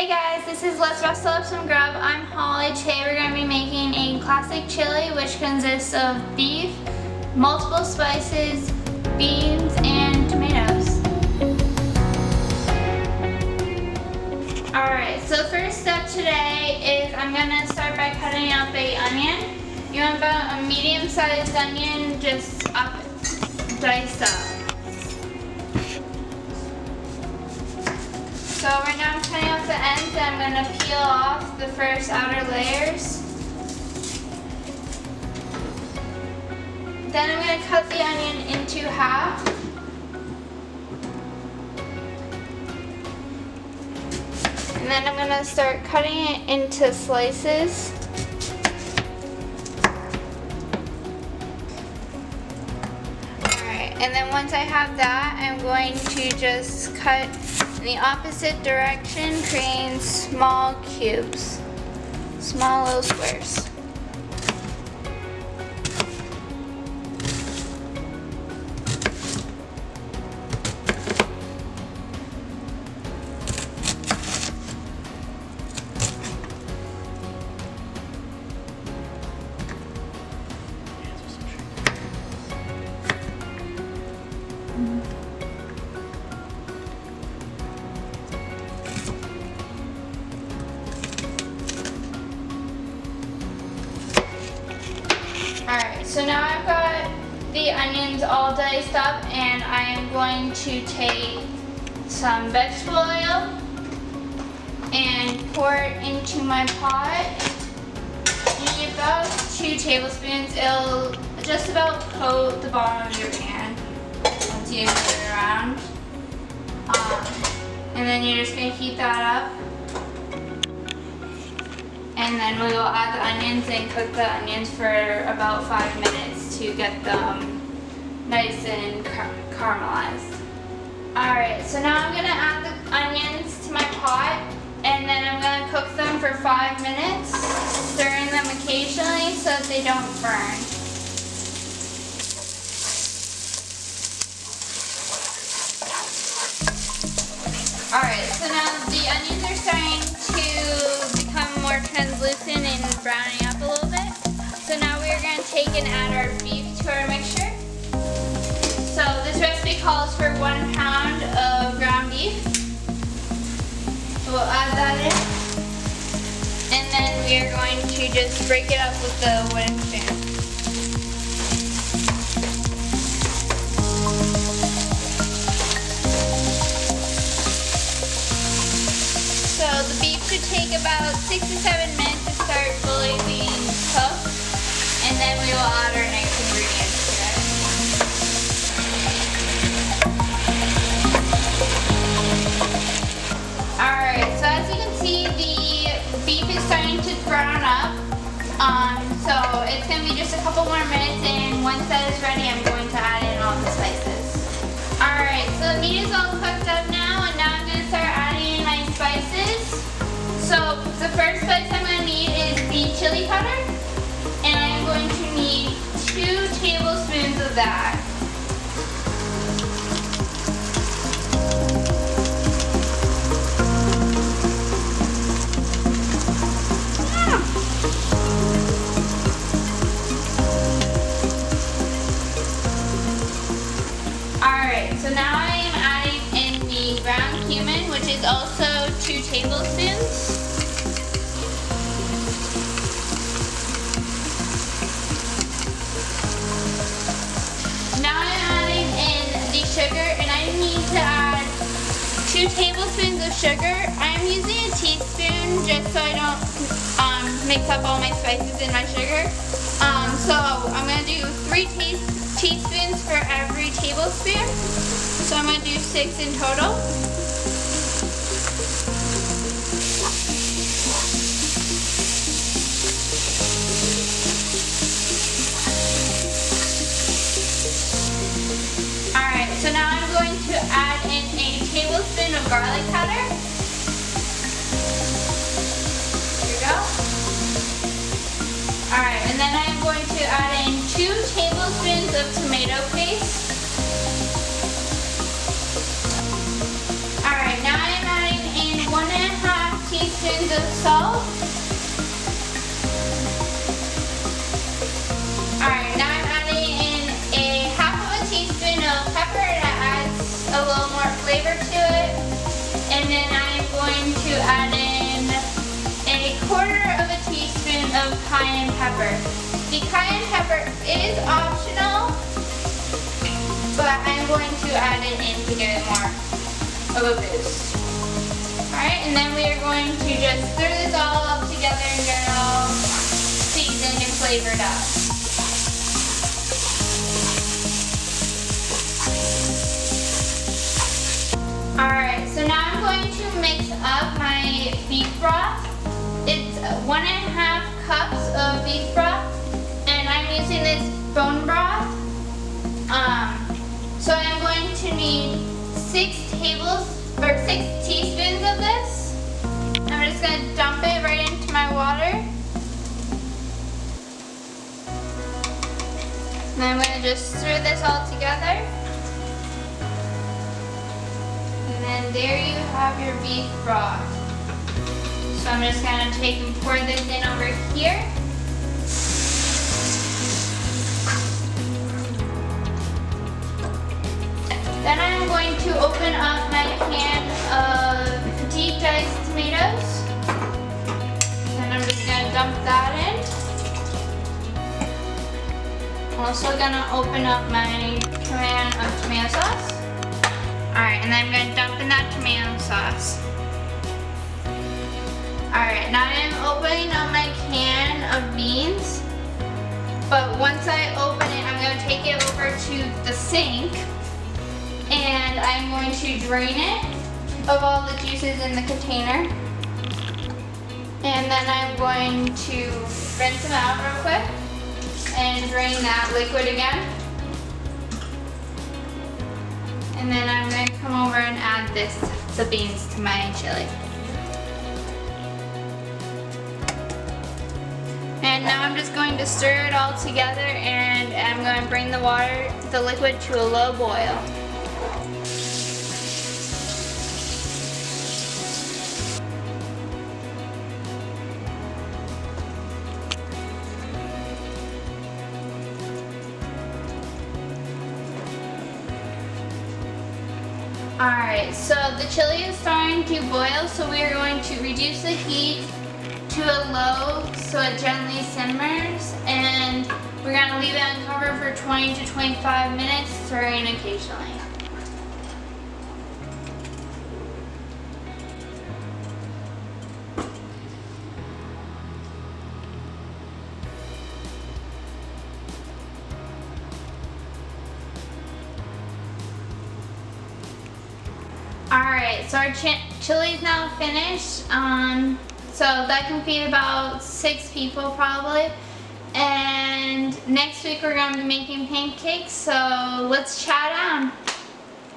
Hey guys, this is Let's Rustle Up Some Grub. I'm Holly. Today we're going to be making a classic chili which consists of beef, multiple spices, beans, and tomatoes. Alright, so the first step today is I'm going to start by cutting up an onion. You want about a medium-sized onion, just diced up. So right now I'm cutting off the ends and I'm going to peel off the first outer layers. Then I'm going to cut the onion into half. And then I'm going to start cutting it into slices. Alright, and then once I have that, I'm going to just cut in the opposite direction, creating small cubes, small little squares. Alright, so now I've got the onions all diced up and I am going to take some vegetable oil and pour it into my pot. You need about 2 tablespoons. It'll just about coat the bottom of your pan once you move it around. And then you're just going to heat that up. And then we will add the onions and cook the onions for about 5 minutes to get them nice and caramelized. Alright, so now I'm going to add the onions to my pot and then I'm going to cook them for 5 minutes, stirring them occasionally so that they don't burn. Alright, so now the onions are starting to become more translucent and browning up a little bit. So now we're going to take and add our beef to our mixture. So this recipe calls for 1 pound of ground beef. So we'll add that in. And then we are going to just break it up with the wooden spoon. So the beef should take about 6 to 7 minutes to start fully being cooked, and then we will add our next ingredients to it. Alright, so as you can see, the beef is starting to brown up. So it's going to be just a couple more minutes, and once that is ready, I'm going to add in all the spices. Alright, so the meat is all cooked up now, and now I'm going to start adding in my spices. So the first spice I'm going to need is the chili powder, and I'm going to need 2 tablespoons of that. Alright, so now I am adding in the ground cumin, which is also 2 tablespoons. Now I'm adding in the sugar, and I need to add 2 tablespoons of sugar. I'm using a teaspoon just so I don't mix up all my spices in my sugar. So I'm going to do 3 teaspoons for every tablespoon. So I'm going to do 6 in total. Alright, so now I'm going to add in a tablespoon of garlic powder. There we go. Alright, and then I'm going to add in 2 tablespoons of tomato paste. Alright, now I'm adding in 1.5 salt. Alright, now I'm adding in a half of a teaspoon of pepper that adds a little more flavor to it. And then I'm going to add in a quarter of a teaspoon of cayenne pepper. The cayenne pepper is optional, but I'm going to add it in to give it more of a boost. Alright, and then we are going to just stir this all up together and get it all seasoned and flavored up. Alright, so now I'm going to mix up my beef broth. It's 1.5 cups of beef broth, and I'm using this bone broth. So I'm going to need 6 teaspoons of this. I'm just going to dump it right into my water. And then I'm going to just stir this all together. And then there you have your beef broth. So I'm just going to take and pour this in over here. Then I'm going to open up my can of deep diced tomatoes. And I'm just going to dump that in. I'm also going to open up my can of tomato sauce. Alright, and then I'm going to dump in that tomato sauce. Alright, now I'm opening up my can of beans. But once I open it, I'm going to take it over to the sink. And I'm going to drain it of all the juices in the container. And then I'm going to rinse them out real quick and drain that liquid again. And then I'm going to come over and add the beans to my chili. And now I'm just going to stir it all together, and I'm going to bring the liquid to a low boil. Alright, so the chili is starting to boil, so we are going to reduce the heat to a low so it gently simmers, and we're going to leave it uncovered for 20 to 25 minutes, stirring occasionally. Alright, so our chili is now finished. So that can feed about 6 people probably. And next week we're going to be making pancakes, so let's chat on.